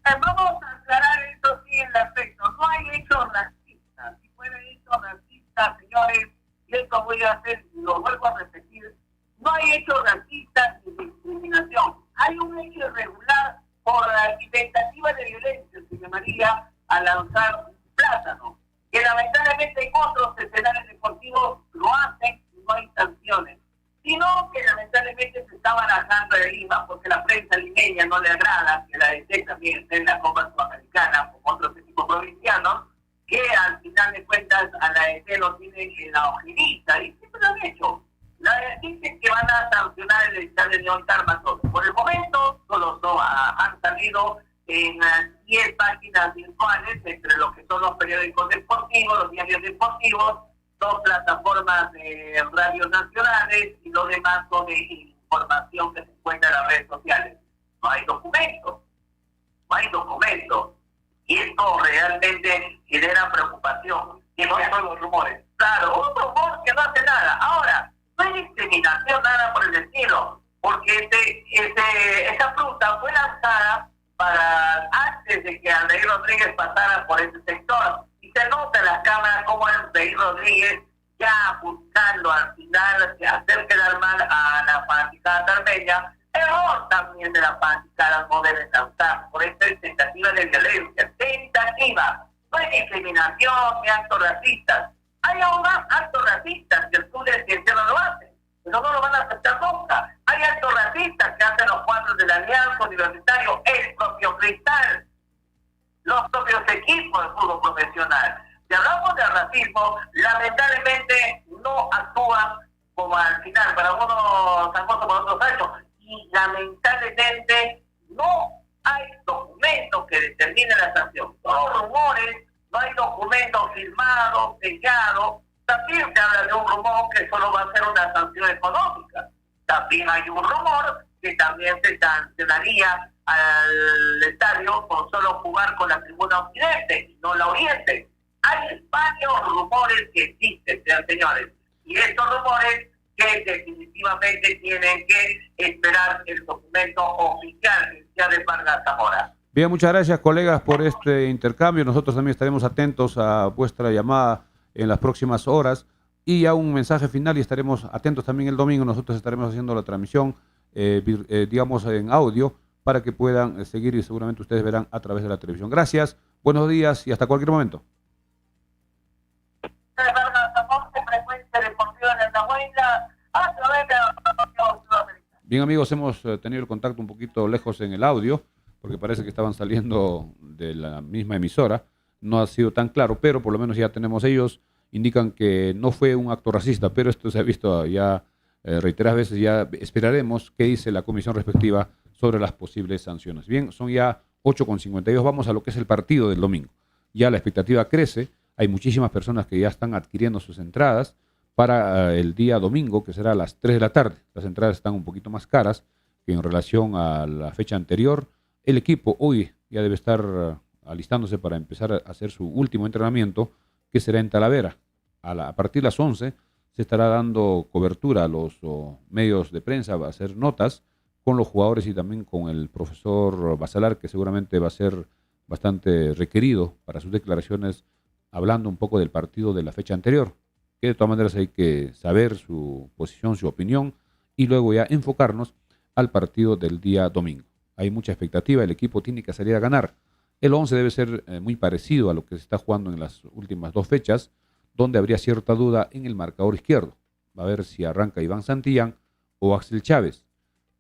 Vamos a aclarar esto sí en el aspecto. No hay hechos racistas. Si fuera hechos racistas, señores, y esto voy a hacer, lo vuelvo a repetir, no hay hechos racistas ni discriminación. Hay un hecho irregular por tentativa de violencia, se llamaría, a lanzar un plátano, que lamentablemente en otros escenarios deportivos lo hacen y no hay sanciones, sino que lamentablemente se está barajando de Lima porque la prensa limeña no le agrada que la DT también esté en la Copa Sudamericana como otros equipos provincianos, que al final de cuentas a la DT lo tienen en la hojilita y siempre lo han hecho. Dicen que van a sancionar el Estadio de Unión Tarma. Por el momento solo han salido en 10 páginas virtuales entre lo que son los periódicos deportivos, los diarios deportivos, 2 plataformas de radios nacionales y lo demás son de información que se encuentra en las redes sociales. No hay documentos. Y esto realmente genera preocupación. Y no son los rumores. Claro, un rumor que no hace nada. Ahora, no hay discriminación, nada por el estilo, porque esa fruta fue lanzada antes de que Aldair Rodríguez pasara por ese sector. Y se nota en las cámaras cómo Aldair Rodríguez, ya buscando al final hacer quedar mal a la fanaticada tarmeña, error también de la fanaticada no debe lanzar. Por eso es tentativa de violencia. Tentativa. No hay discriminación ni actos racistas. Hay aún más actos racistas que el Club de Cienciano lo hace, pero no lo van a aceptar nunca. Hay actos racistas que hacen los cuadros de la Alianza Universitario, el propio Cristal, los propios equipos de fútbol profesional. Si hablamos de racismo, lamentablemente no actúan como al final, para algunos famosos, para otros hechos, y lamentablemente no hay documentos que determinen la sanción. Son rumores. No hay documentos firmados, sellados. También se habla de un rumor que solo va a ser una sanción económica. También hay un rumor que también se sancionaría al estadio con solo jugar con la tribuna occidente y no la oriente. Hay varios rumores que existen, señores. Y estos rumores que definitivamente tienen que esperar el documento oficial de Vargas Zamora. Bien, muchas gracias, colegas, por este intercambio. Nosotros también estaremos atentos a vuestra llamada en las próximas horas y a un mensaje final, y estaremos atentos también el domingo. Nosotros estaremos haciendo la transmisión, digamos, en audio para que puedan seguir y seguramente ustedes verán a través de la televisión. Gracias, buenos días y hasta cualquier momento. Bien, amigos, hemos tenido el contacto un poquito lejos en el audio, porque parece que estaban saliendo de la misma emisora. No ha sido tan claro, pero por lo menos ya tenemos, ellos indican que no fue un acto racista, pero esto se ha visto ya reiteradas veces. Ya esperaremos qué dice la comisión respectiva sobre las posibles sanciones. Bien, son ya 8:52, vamos a lo que es el partido del domingo. Ya la expectativa crece, hay muchísimas personas que ya están adquiriendo sus entradas para el día domingo, que será a las 3 de la tarde. Las entradas están un poquito más caras que en relación a la fecha anterior. El equipo hoy ya debe estar alistándose para empezar a hacer su último entrenamiento, que será en Talavera. A partir de las 11 se estará dando cobertura a los medios de prensa, va a hacer notas con los jugadores y también con el profesor Basalar, que seguramente va a ser bastante requerido para sus declaraciones, hablando un poco del partido de la fecha anterior, que de todas maneras hay que saber su posición, su opinión, y luego ya enfocarnos al partido del día domingo. Hay mucha expectativa, el equipo tiene que salir a ganar. El 11 debe ser muy parecido a lo que se está jugando en las últimas 2 fechas, donde habría cierta duda en el marcador izquierdo. Va a ver si arranca Iván Santillán o Axel Chávez.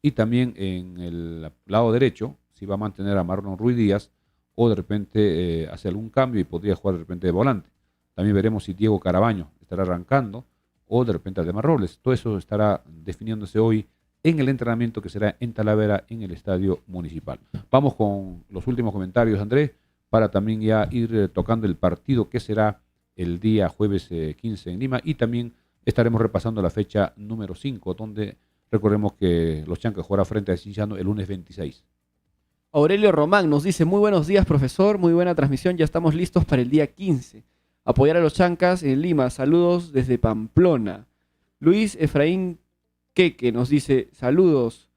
Y también en el lado derecho, si va a mantener a Marlon Ruiz Díaz o de repente hace algún cambio y podría jugar de repente de volante. También veremos si Diego Carabaño estará arrancando o de repente Aldemar Robles. Todo eso estará definiéndose hoy en el entrenamiento que será en Talavera, en el Estadio Municipal. Vamos con los últimos comentarios, Andrés, para también ya ir tocando el partido que será el día jueves 15 en Lima, y también estaremos repasando la fecha número 5, donde Recordemos que los Chancas jugará frente a Cienciano el lunes 26. Aurelio Román nos dice, muy buenos días, profesor, muy buena transmisión, ya estamos listos para el día 15. Apoyar a los Chancas en Lima, saludos desde Pamplona. Luis Efraín Queque nos dice, saludos,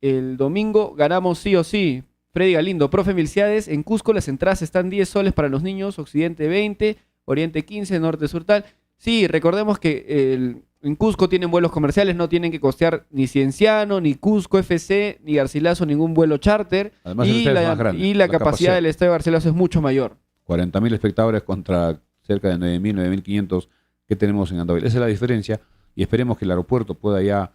el domingo ganamos sí o sí. Freddy Galindo, profe Milciades, en Cusco las entradas están 10 soles para los niños, Occidente 20, Oriente 15, Norte Sur tal. Sí, recordemos que en Cusco tienen vuelos comerciales, no tienen que costear ni Cienciano, ni Cusco FC, ni Garcilaso, ningún vuelo charter. Además, el estadio es más grande, y la capacidad del estadio Garcilaso es mucho mayor. 40.000 espectadores contra cerca de 9.000, 9.500 que tenemos en Andahuaylas. Esa es la diferencia y esperemos que el aeropuerto pueda ya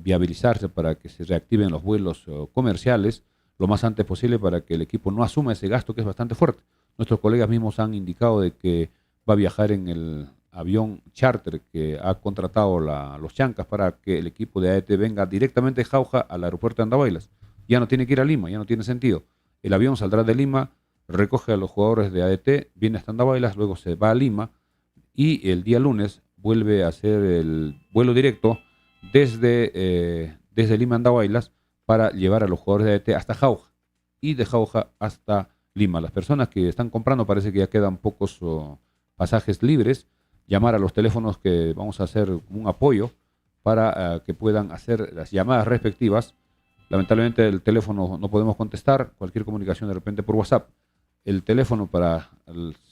viabilizarse para que se reactiven los vuelos comerciales lo más antes posible para que el equipo no asuma ese gasto que es bastante fuerte. Nuestros colegas mismos han indicado de que va a viajar en el avión charter que ha contratado los Chancas para que el equipo de AET venga directamente de Jauja al aeropuerto de Andahuaylas. Ya no tiene que ir a Lima, ya no tiene sentido. El avión saldrá de Lima, recoge a los jugadores de AET, viene hasta Andahuaylas, luego se va a Lima y el día lunes vuelve a hacer el vuelo directo desde Lima a Andahuaylas para llevar a los jugadores de AET hasta Jauja y de Jauja hasta Lima. Las personas que están comprando parece que ya quedan pocos pasajes libres. Llamar a los teléfonos que vamos a hacer un apoyo para que puedan hacer las llamadas respectivas. Lamentablemente el teléfono no podemos contestar, cualquier comunicación de repente por WhatsApp. El teléfono para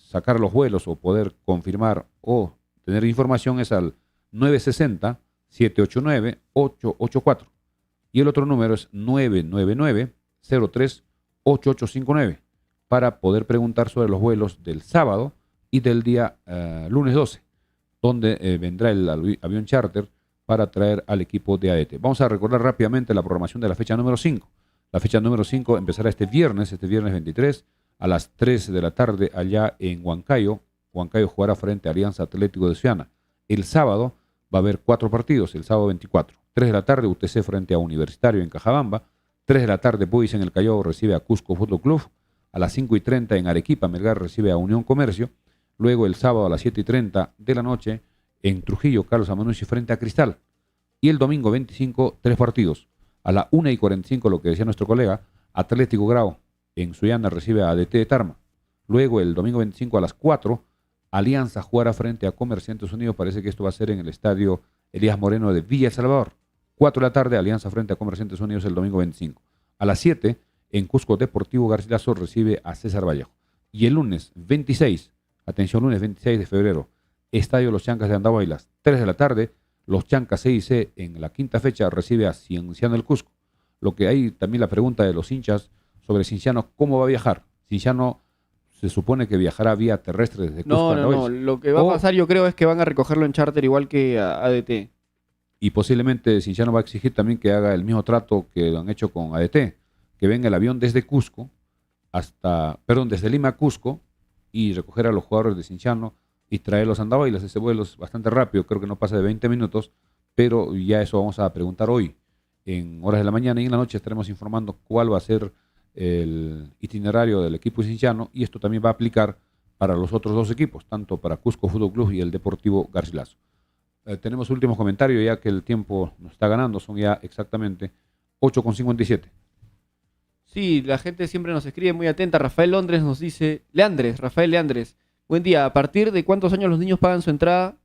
sacar los vuelos o poder confirmar o tener información es al 960-789-884. Y el otro número es 999-03-8859 para poder preguntar sobre los vuelos del sábado y del día lunes 12, donde vendrá el avión charter para traer al equipo de AET. Vamos a recordar rápidamente la programación de la fecha número 5. La fecha número 5 empezará este viernes 23, a las 3 de la tarde allá en Huancayo. Huancayo jugará frente a Alianza Atlético de Ciudad. El sábado va a haber 4 partidos, el sábado 24. 3 de la tarde UTC frente a Universitario en Cajabamba. 3 de la tarde Boys en el Callao recibe a Cusco Fútbol Club. A las 5:30 en Arequipa Melgar recibe a Unión Comercio. Luego el sábado a las 7:30 de la noche en Trujillo Carlos Amanucci frente a Cristal. Y el domingo 25 3 partidos. A la 1:45, lo que decía nuestro colega, Atlético Grau en Sullana recibe a ADT de Tarma. Luego el domingo 25 a las 4, Alianza jugará frente a Comerciantes Unidos. Parece que esto va a ser en el estadio Elías Moreno de Villa El Salvador. 4 de la tarde, Alianza frente a Comerciantes Unidos el domingo 25. A las 7, en Cusco Deportivo Garcilaso recibe a César Vallejo. Y el lunes 26, atención, lunes 26 de febrero, Estadio Los Chancas de Andahuaylas, 3 de la tarde, Los Chancas CIC en la quinta fecha recibe a Cienciano del Cusco. Lo que hay también la pregunta de los hinchas sobre Cienciano, ¿cómo va a viajar? Cienciano se supone que viajará vía terrestre desde Cusco a Andahuaylas. No, lo que va a pasar yo creo es que van a recogerlo en charter igual que a ADT. Y posiblemente Cienciano va a exigir también que haga el mismo trato que lo han hecho con ADT, que venga el avión desde desde Lima a Cusco y recoger a los jugadores de Cienciano y traerlos a Andahuaylas. Ese vuelo es bastante rápido, creo que no pasa de 20 minutos, pero ya eso vamos a preguntar hoy en horas de la mañana y en la noche estaremos informando cuál va a ser el itinerario del equipo cienciano y esto también va a aplicar para los otros dos equipos, tanto para Cusco Fútbol Club y el Deportivo Garcilaso. Tenemos últimos comentarios ya que el tiempo nos está ganando, son ya exactamente 8:57. Sí, la gente siempre nos escribe muy atenta. Rafael Leandres nos dice, Rafael Leandres, buen día, ¿a partir de cuántos años los niños pagan su entrada?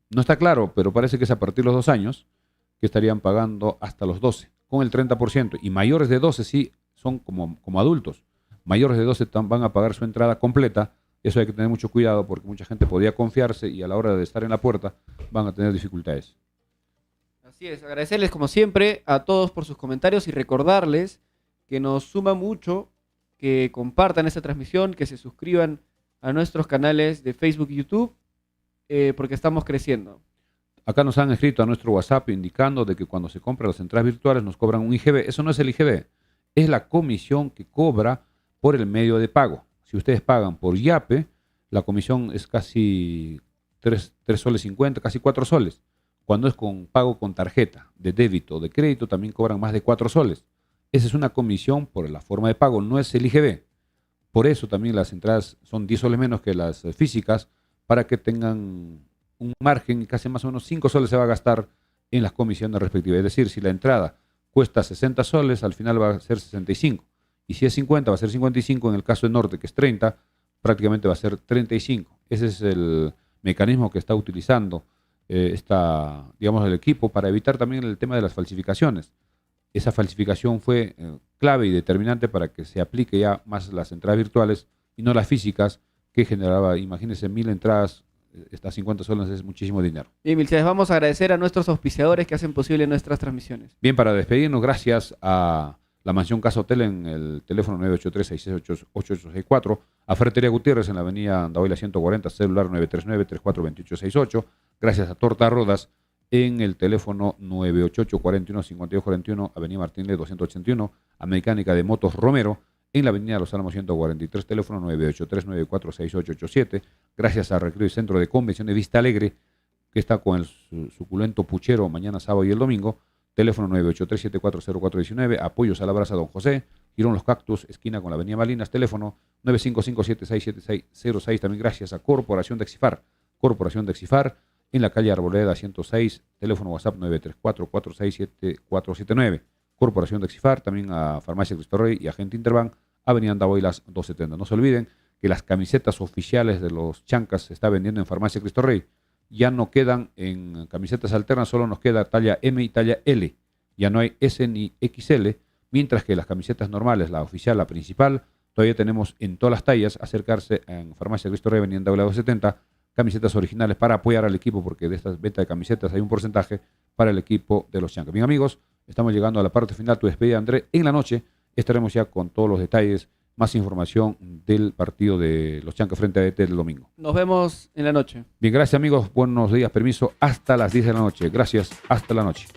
No está claro, pero parece que es a partir de los 2 años que estarían pagando hasta los 12, con el 30%. Y mayores de 12 sí son como adultos. Mayores de 12 van a pagar su entrada completa. Eso hay que tener mucho cuidado porque mucha gente podría confiarse y a la hora de estar en la puerta van a tener dificultades. Así es, agradecerles como siempre a todos por sus comentarios y recordarles que nos suma mucho que compartan esta transmisión, que se suscriban a nuestros canales de Facebook y YouTube, porque estamos creciendo. Acá nos han escrito a nuestro WhatsApp indicando de que cuando se compran las entradas virtuales nos cobran un IGB. Eso no es el IGB, es la comisión que cobra por el medio de pago. Si ustedes pagan por Yape, la comisión es casi 3 soles 50, casi 4 soles. Cuando es con pago con tarjeta de débito o de crédito, también cobran más de 4 soles. Esa es una comisión por la forma de pago, no es el IGB. Por eso también las entradas son 10 soles menos que las físicas, para que tengan un margen y casi más o menos 5 soles se va a gastar en las comisiones respectivas. Es decir, si la entrada cuesta 60 soles, al final va a ser 65. Y si es 50, va a ser 55. En el caso de Norte, que es 30, prácticamente va a ser 35. Ese es el mecanismo que está utilizando digamos, el equipo para evitar también el tema de las falsificaciones. Esa falsificación fue clave y determinante para que se aplique ya más las entradas virtuales y no las físicas, que generaba, imagínense, 1000 entradas, estas 50 soles es muchísimo dinero. Bien, Milciades, vamos a agradecer a nuestros auspiciadores que hacen posible nuestras transmisiones. Bien, para despedirnos, gracias a la Mansión Casa Hotel en el teléfono 983-668-8864, a Ferretería Gutiérrez en la avenida Andahuayla 140, celular 939-342868, gracias a Torta Rodas en el teléfono 988-41-5241, avenida Martínez 281, a Mecánica de Motos Romero en la avenida Los Álamos 143, teléfono 983-946887, gracias a Recreo y Centro de Convenciones Vista Alegre, que está con el suculento puchero mañana sábado y el domingo, teléfono 983-740419, apoyos a la brasa Don José, Girón Los Cactus, esquina con la avenida Malinas, teléfono 955-767606, también gracias a Corporación de Exifar, en la calle Arboleda 106, teléfono WhatsApp 934-467-479, Corporación de Exifar, también a Farmacia Cristo Rey y Agente Interbank, avenida Andahuaylas 270. No se olviden que las camisetas oficiales de los Chancas se está vendiendo en Farmacia Cristo Rey. Ya no quedan en camisetas alternas, solo nos queda talla M y talla L. Ya no hay S ni XL, mientras que las camisetas normales, la oficial, la principal, todavía tenemos en todas las tallas. Acercarse en Farmacia Cristo Rey, avenida Andahuaylas 270, camisetas originales para apoyar al equipo, porque de estas ventas de camisetas hay un porcentaje para el equipo de los Chancas. Bien, amigos, estamos llegando a la parte final. Tu despedida, André. En la noche estaremos ya con todos los detalles, más información del partido de los Chancas frente a ET del domingo. Nos vemos en la noche. Bien, gracias, amigos. Buenos días, permiso. Hasta las 10 de la noche. Gracias, hasta la noche.